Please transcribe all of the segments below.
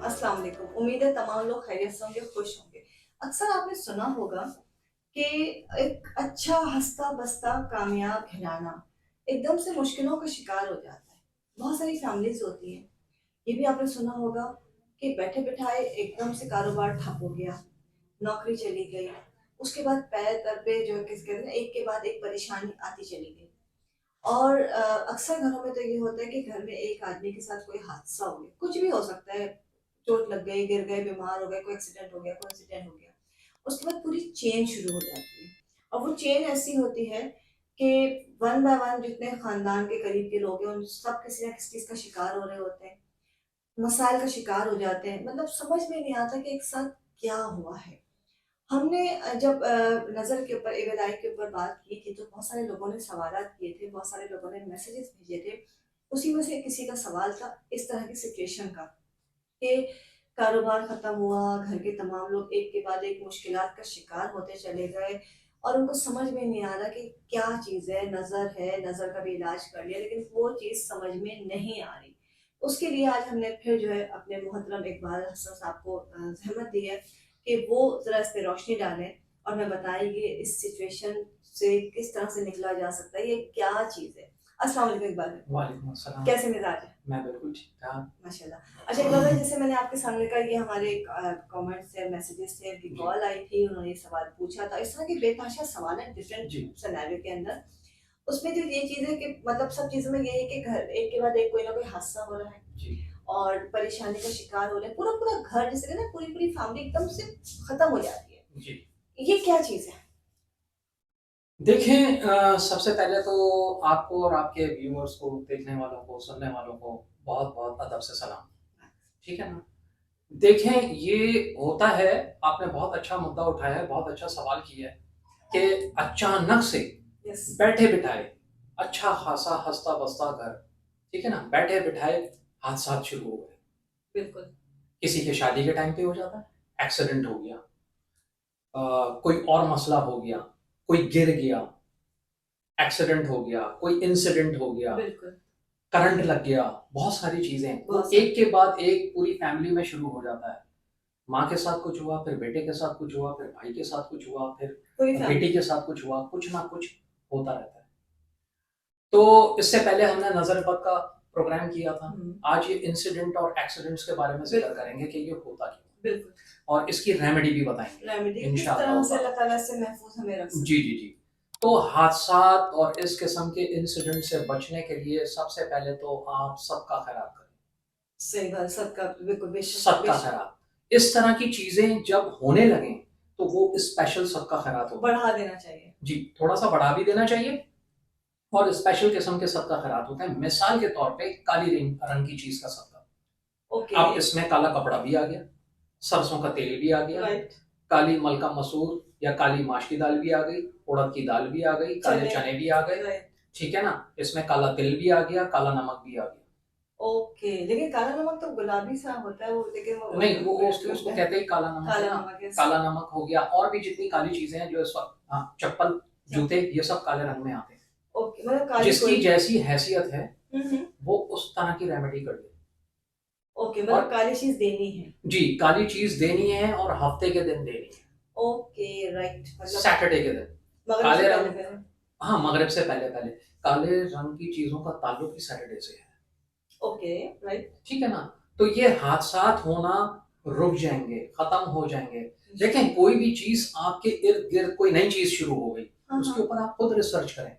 अस्सलाम वालेकुम। उम्मीद है तमाम लोग खैरियत से होंगे, खुश होंगे। अक्सर आपने सुना होगा कि एक अच्छा हँसता-बसता कामयाब घराना एकदम से मुश्किलों का शिकार हो जाता है। बहुत सारी फैमिलीज़ होती हैं। ये भी आपने सुना होगा कि बैठे-बिठाए एकदम से कारोबार ठप हो गया, नौकरी चली गई, उसके बाद पैर दर पे जो है किस कहते हैं ना एक के बाद एक परेशानी आती चली गई। और अक्सर घरों में तो ये होता है कि घर में एक आदमी के साथ कोई हादसा हो गया, कुछ भी हो सकता है, चोट लग गई, गिर गए, बीमार हो गए, कोई एक्सीडेंट हो गया, कोई इंसिडेंट हो गया। उसके बाद पूरी चेन शुरू हो जाती है और वो चेन ऐसी होती है कि वन बाय वन जितने खानदान के करीब के लोग हैं, उन सब किसी न किसी चीज़ का शिकार हो रहे होते हैं, मसाइल का शिकार हो जाते हैं। मतलब समझ में नहीं आता कि एक साथ क्या हुआ है। हमने जब नज़र के ऊपर एवं के ऊपर बात की थी, तो बहुत सारे लोगों ने सवालात किए थे, बहुत सारे लोगों ने मैसेजेस भेजे थे। उसी में से किसी का सवाल था इस तरह की सिचुएशन का कि कारोबार ख़त्म हुआ, घर के तमाम लोग एक के बाद एक मुश्किलात का शिकार होते चले गए और उनको समझ में नहीं आ रहा कि क्या चीज़ है, नज़र का भी इलाज कर लिया, लेकिन वो चीज़ समझ में नहीं आ रही। उसके लिए आज हमने फिर जो है अपने मोहतरम इकबाल हसन साहब को ज़हमत दी है कि वो ज़रा इस पे रोशनी डालें और हमें बताएँ कि इस सिचुएशन से किस तरह से निकला जा सकता है, ये क्या चीज़ है? अस्सलाम वालेकुम इकबाल भाई। वालेकुम अस्सलाम। कैसे मिज़ाज हैं? मैं बिल्कुल ठीक-ठाक। माशाल्लाह। अच्छा इकबाल भाई जैसे मैंने आपके सामने कहा ये हमारे कमेंट्स से, मैसेजेस से अभी जी, कॉल आई थी, उन्होंने ये सवाल पूछा था। इस तरह के बेतहाशा सवाल हैं डिफरेंट जी, सिनेरियो के अंदर। उसमें जो ये चीज़ है कि मतलब सब चीज़ों में ये है कि घर एक के बाद एक कोई ना कोई हादसा हो रहा है जी, और परेशानी का शिकार हो रहे हैं। पूरा-पूरा घर जिसे कहते हैं ना पूरी-पूरी फैमिली एकदम से खत्म हो जाती है। जी। ये क्या चीज़ है? देखें सबसे पहले तो आपको और आपके व्यूअर्स को, देखने वालों को, सुनने वालों को बहुत-बहुत अदब से सलाम। ठीक है ना? देखें ये होता है, आपने बहुत अच्छा मुद्दा उठाया है, बहुत अच्छा सवाल किया है कि अचानक से यस, बैठे-बिठाए अच्छा-खासा हँसता-बसता घर, ठीक है ना? बैठे-बिठाए हादसात शुरू हो गए। बिल्कुल। किसी के शादी के टाइम पे हो जाता है, एक्सीडेंट हो गया, कोई और मसला हो गया, कोई गिर गया, एक्सीडेंट हो गया, कोई इंसिडेंट हो गया, बिल्कुल, करंट लग गया, बहुत सारी चीज़ें, वो बहुत सारी एक के बाद एक पूरी फैमिली में शुरू हो जाता है। माँ के साथ कुछ हुआ, फिर बेटे के साथ कुछ हुआ, फिर भाई के साथ कुछ हुआ, फिर पूरी बेटी फैमिली। के साथ कुछ हुआ, कुछ ना कुछ होता रहता है। तो इससे पहले हमने नज़र-ए-बद का प्रोग्राम किया था। हुँ, आज ये इंसिडेंट और एक्सीडेंट्स के बारे में ज़िक्र बिल्कुल, करेंगे कि ये होता क्यों है बिल्कुल। और इसकी रेमेडी भी बताएँगे, रेमेडी किस तरह इंशाअल्लाह से ताला। अल्लाह ताला से महफूज़ हमें रख जी, सकते जी, हैं। जी। तो हादसात और इस किस्म के इंसिडेंट से बचने के लिए सबसे पहले तो आप सबका खैरात करें। सही बात, सबका बिल्कुल, बेशक, सबका बेशक। खैरात। इस तरह की चीज़ें जब होने लगें, तो वो स्पेशल सबका खैरात होता है। बढ़ा देना चाहिए। जी, थोड़ा-सा बढ़ा भी देना चाहिए और स्पेशल किस्म के सबका खैरात होते हैं। मिसाल के तौर पे काली रंग की चीज़ का सदका। ओके, अब इसमें काला कपड़ा भी आ गया, सरसों का तेल भी आ गया, राइट। काली मलका मसूर या काली माश की दाल भी आ गई, उड़द की दाल भी आ गई, काले चने, चने भी आ गए, राइट। ठीक है ना? इसमें काला तिल भी आ गया, काला नमक भी आ गया। ओके, लेकिन काला नमक तो गुलाबी सा होता है वो लेकिन वो नहीं, वो मिर्च उसको मिर्च उसको में कहते ही काला नमक है काला ना। नमक है काला नमक हो गया और भी जितनी काली चीज़ें हैं जो इस वक़्त, हाँ, चप्पल, सब जूते ये सब काले रंग में आते हैं। ओके मतलब काली जिसकी कोई जैसी हैसियत है, हुँ, हुँ। वो उस तरह की रेमेडी कर ले। ओके मतलब और काली चीज़ देनी है। जी, काली चीज़ देनी है और हफ़्ते के दिन देनी है, ओके, राइट मतलब सैटरडे के दिन। मगरिब से काले रंग, पहले-पहले। हाँ, मग़रिब से पहले-पहले। काले रंग की चीज़ों का ताल्लुक ही सैटरडे से है, ओके, राइट। ठीक है ना? तो ये हादसात होना रुक जाएँगे, ख़त्म हो जाएँगे। देखें, कोई भी चीज़ आपके इर्द-गिर्द, कोई नई चीज़ शुरू हो गई, हाँ, उसके हाँ। ऊपर आप खुद रिसर्च करें।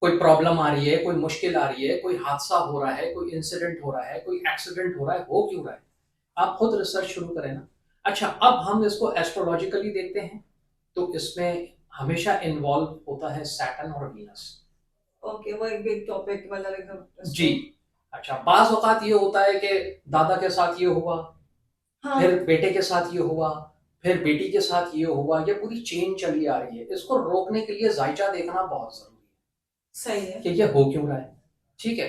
कोई प्रॉब्लम आ रही है, कोई मुश्किल आ रही है, कोई हादसा हो रहा है, कोई इंसिडेंट हो रहा है, कोई एक्सीडेंट हो रहा है, हो क्यों रहा है? आप खुद रिसर्च शुरू करें ना। अच्छा, अब हम इसको एस्ट्रोलॉजिकली देखते हैं, तो इसमें हमेशा इन्वॉल्व होता है सैटर्न और वीनस। ओके, वो एक बिग टॉपिक मतलब एकदम जी। स्ट्रेट अच्छा, बाज़ औक़ात ये होता है कि दादा के साथ ये हुआ, हाँ, फिर बेटे के साथ ये हुआ, फिर बेटी के साथ ये हुआ, ये पूरी चेन चली आ रही है। इसको रोकने के लिए ज़ायचा देखना बहुत ज़रूरी है सही है। कि ये हो क्यों रहा है, ठीक है?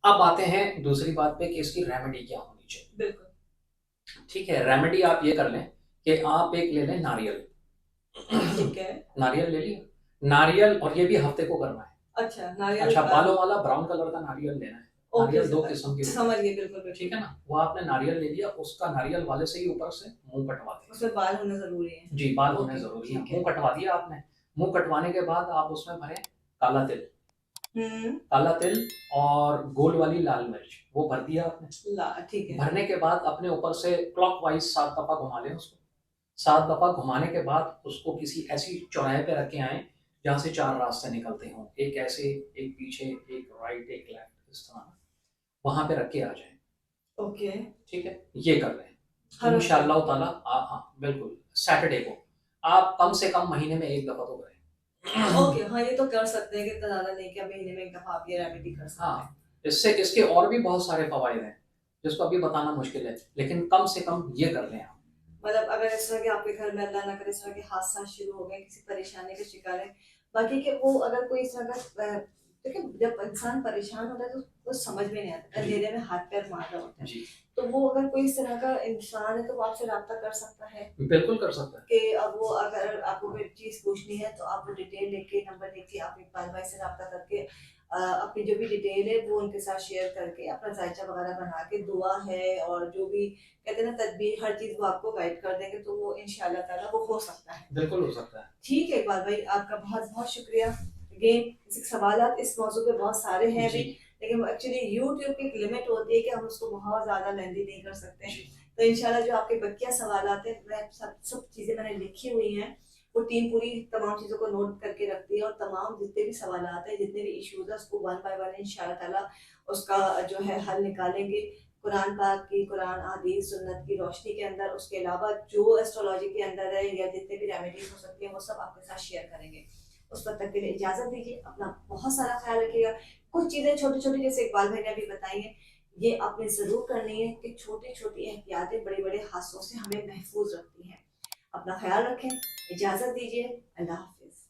अब आते हैं दूसरी बात पे कि इसकी रेमेडी क्या होनी चाहिए। बिल्कुल, ठीक है, रेमेडी आप ये कर लें कि आप एक ले लें नारियल। ठीक है। नारियल ले लिया, नारियल, और ये भी हफ्ते को करना है। अच्छा, नारियल अच्छा, बालों वाला ब्राउन कलर का नारियल लेना है। ओके नारियल दो सर, किस्म के होते हैं, समझ गए, बिल्कुल ठीक बिल्कुल। है ना? वो आपने नारियल ले लिया, उसका नारियल वाले से ही ऊपर से मुंह कटवा दें। उसमें बाल होना जरूरी है। जी, बाल होने ओके, जरूरी है। ठीक है। मुंह कटवा दिया आपने, मुंह कटवाने के बाद आप उसमें भरें काला तिल, हम्म। काला तिल और गोल वाली लाल मिर्च, वो भर दिया आपने। ला, ठीक है। भरने के बाद अपने ऊपर से क्लॉकवाइज 7 दफा घुमा लें उसको। 7 दफा घुमाने के बाद उसको किसी ऐसी चौराहे पे रख के आए जहाँ से 4 रास्ते निकलते हों, एक ऐसे, एक पीछे, एक राइट, एक लेफ्ट, इस तरह वहां पे रख के आ जाए। ओके। ठीक है, ये कर रहे हैं हर हफ्ते। इंशाल्लाह ताला। हाँ बिल्कुल, सैटरडे को आप कम से कम महीने में एक दफा तो करें। ओके, हाँ ये तो कर सकते हैं कि इतना ज्यादा नहीं कि आप महीने में एक दफा आप ये रेमेडी कर सकते हैं। हाँ, इससे इसके और भी बहुत सारे फवायद हैं जिसको अभी बताना मुश्किल है, लेकिन कम से कम ये कर लें आप। मतलब अगर इस तरह के आपके घर में अल्लाह ना करे इस तरह के हादसा शुरू हो गए, किसी परेशानी के शिकार है, बाकी के वो अगर कोई इस तरह का देखिए जब इंसान परेशान होता है तो वो समझ में नहीं आता, जी। अंधेरे में हाथ पैर मार रहा होता है, जी, तो वो अगर कोई इस तरह का इंसान है तो वो आपसे राब्ता कर सकता है बिल्कुल कर सकता है। कि अब वो अगर आपको कोई चीज़ पूछनी है तो आप वो डिटेल लेके नंबर लेके आप इकबाल भाई से रब्ता करके अपनी जो भी डिटेल है वो उनके साथ शेयर करके अपना जायचा वगैरह बना के दुआ है और जो भी कहते हैं ना तदबीर, हर चीज़ वो आपको गाइड कर देंगे तो वो इंशाल्लाह ताला वो हो सकता है। बिल्कुल हो सकता है। ठीक है इकबाल भाई, आपका बहुत बहुत शुक्रिया। अगेन सवालात इस मौजू पे बहुत सारे हैं जी, अभी, लेकिन एक्चुअली यूट्यूब की एक लिमिट होती है कि हम उसको बहुत ज़्यादा लेंदी नहीं कर सकते। जी, तो इंशाल्लाह जो आपके बकिया सवालात हैं मैं सब सब चीज़ें मैंने लिखी हुई हैं, वो टीम पूरी तमाम चीज़ों को नोट करके रखती है और तमाम जितने भी सवालात हैं, जितने भी इश्यूज़ हैं उसको वन बाय वन इंशाल्लाह ताला उसका जो है हल निकालेंगे। कुरान पाक की, कुरान हदीस सुन्नत की रोशनी के अंदर, उसके अलावा जो एस्ट्रोलॉजी के अंदर है या जितने भी रेमेडीज हो सकती हैं वो सब आपके साथ शेयर करेंगे। उस वक्त तक के लिए इजाज़त दीजिए, अपना बहुत सारा ख्याल रखिएगा। कुछ चीज़ें छोटी-छोटी जैसे इकबाल भाई ने अभी बताई हैं, ये आपने ज़रूर करनी है कि छोटी-छोटी एहतियातें बड़े-बड़े हादसों से हमें महफूज रखती हैं। अपना ख्याल रखें, इजाज़त दीजिए, अल्लाह हाफ़िज़।